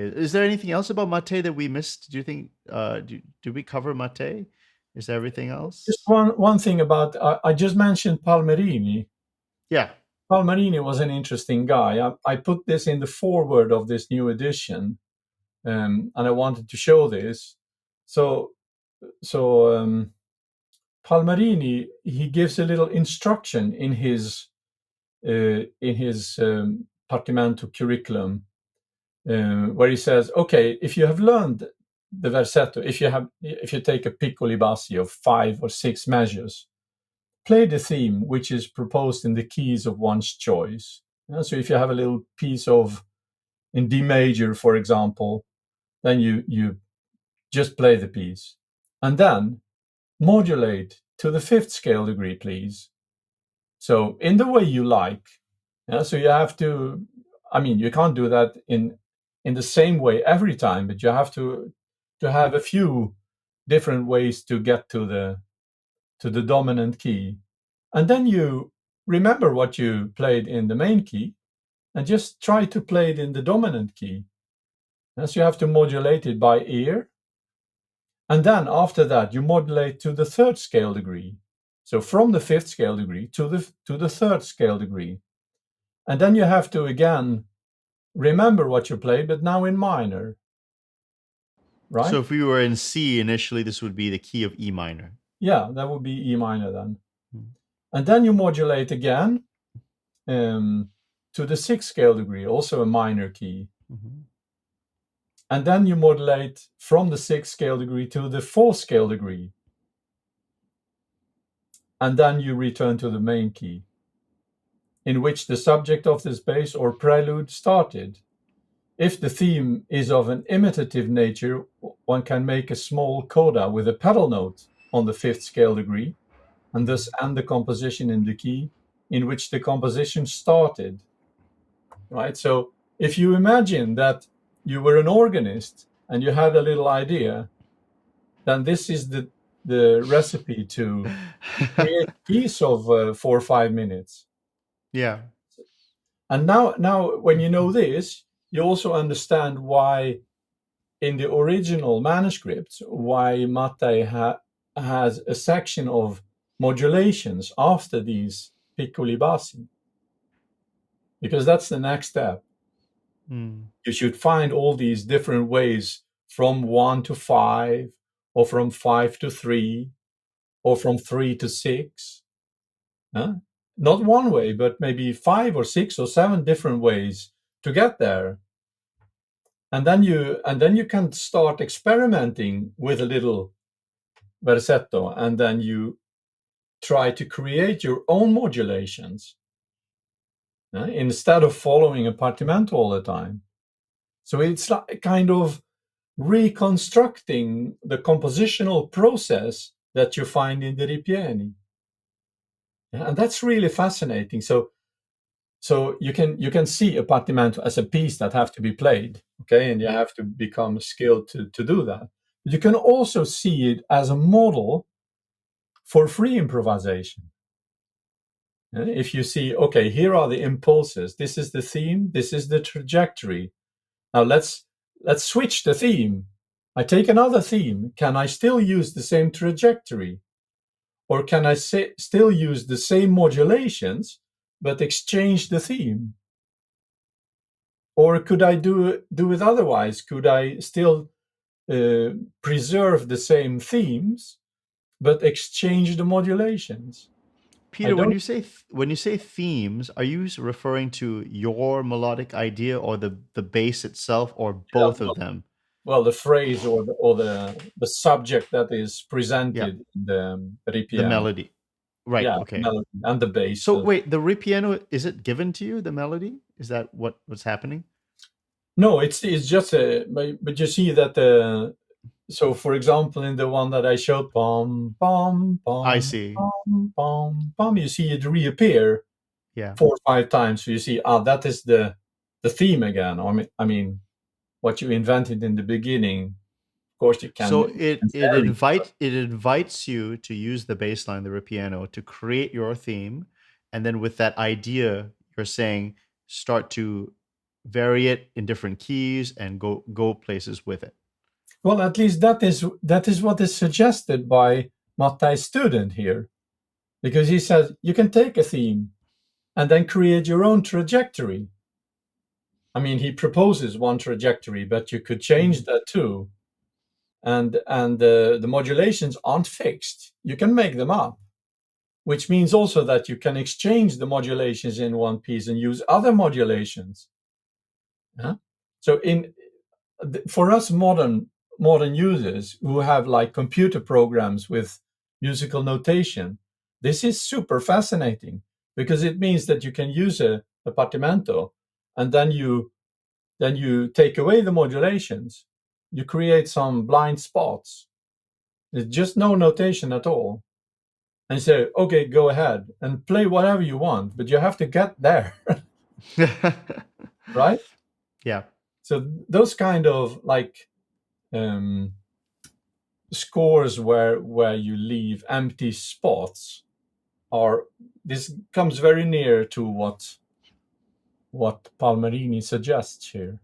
Is there anything else about mate that we missed? Do you think? Did we cover mate? Is there everything Just else? one thing about I just mentioned Palmerini. Yeah. Palmerini was an interesting guy. I put this in the foreword of this new edition, and I wanted to show this. So Palmerini, he gives a little instruction in his partimento curriculum, where he says, okay, if you have learned the versetto, if you take a piccoli bassi of 5 or 6 measures, play the theme which is proposed in the keys of one's choice. So if you have a little piece of in D major, for example, then you just play the piece, and then modulate to the 5th scale degree, please. So in the way you like. So you have to. I mean, you can't do that in the same way every time, but you have to have a few different ways to get to the dominant key, and then you remember what you played in the main key, and just try to play it in the dominant key. So you have to modulate it by ear, and then after that you modulate to the 3rd scale degree. So from the 5th scale degree to the 3rd scale degree, and then you have to again remember what you play, but now in minor, right? So if we were in C initially, this would be the key of E minor. Yeah, that would be E minor then. And then you modulate again to the 6th scale degree, also a minor key. And then you modulate from the 6th scale degree to the 4th scale degree. And then you return to the main key, in which the subject of this bass or prelude started. If the theme is of an imitative nature, one can make a small coda with a pedal note on the 5th scale degree, and thus end the composition in the key in which the composition started. Right? So if you imagine that you were an organist and you had a little idea, then this is the recipe to create a piece of 4 or 5 minutes. Yeah. And now when you know this, you also understand why in the original manuscripts, why Mattei has a section of modulations after these piccoli bassi. Because that's the next step. You should find all these different ways from 1 to 5, or from 5 to 3, or from 3 to 6. Not one way, but maybe 5 or 6 or 7 different ways to get there. And then you can start experimenting with a little versetto, and then you try to create your own modulations instead of following a partimento all the time. So it's like kind of reconstructing the compositional process that you find in the ripieni. And that's really fascinating. So you can see a partimento as a piece that have to be played, okay, and you have to become skilled to do that. But you can also see it as a model for free improvisation. If you see, okay, here are the impulses. This is the theme. This is the trajectory. Now let's switch the theme. I take another theme. Can I still use the same trajectory? Or can I still use the same modulations, but exchange the theme? Or could I do it otherwise? Could I still preserve the same themes, but exchange the modulations? Peter, when you say themes, are you referring to your melodic idea or the bass itself, or both of them? Well, the phrase or the subject that is presented in the The ripieno. melody. Right. Yeah, Okay. melody and the bass. So wait, the ripieno, is it given to you, the melody? Is that what's happening? No, it's just but you see that so for example in the one that I showed, pom pom pom, I see. pom pom pom, you see it reappear 4 or 5 times. So you see, that is the theme again. I mean, what you invented in the beginning. Of course, you can. So it invites you to use the bass line, the ripieno, to create your theme, and then with that idea, you're saying start to vary it in different keys and go places with it. Well, at least that is what is suggested by Mattei's student here, because he says you can take a theme and then create your own trajectory. I mean, he proposes one trajectory, but you could change that too. And the modulations aren't fixed. You can make them up, which means also that you can exchange the modulations in one piece and use other modulations. Yeah? So for us modern users who have like computer programs with musical notation, this is super fascinating, because it means that you can use a partimento, and then you take away the modulations, you create some blind spots. There's just no notation at all. And you say, okay, go ahead and play whatever you want, but you have to get there. Right? Yeah. So those kind of like scores where you leave empty spots this comes very near to what Palmarini suggests here.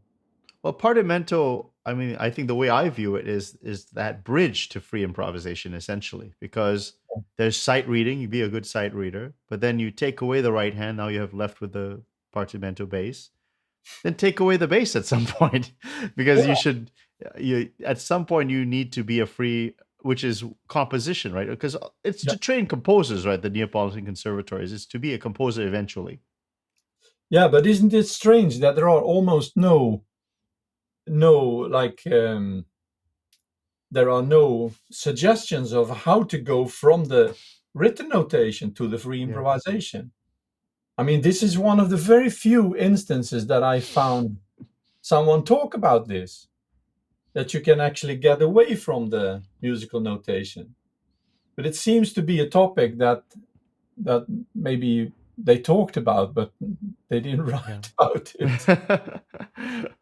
Well, partimento, I mean, I think the way I view it is that bridge to free improvisation, essentially, because there's sight reading. You be a good sight reader, but then you take away the right hand. Now you have left with the partimento bass. Then take away the bass at some point, because you at some point you need to be a free, which is composition, right? Because it's to train composers, right? The Neapolitan conservatories is to be a composer eventually. Yeah, but isn't it strange that there are almost no like there are no suggestions of how to go from the written notation to the free improvisation? I mean, this is one of the very few instances that I found someone talk about this, that you can actually get away from the musical notation. But it seems to be a topic that maybe they talked about, but they didn't write about it.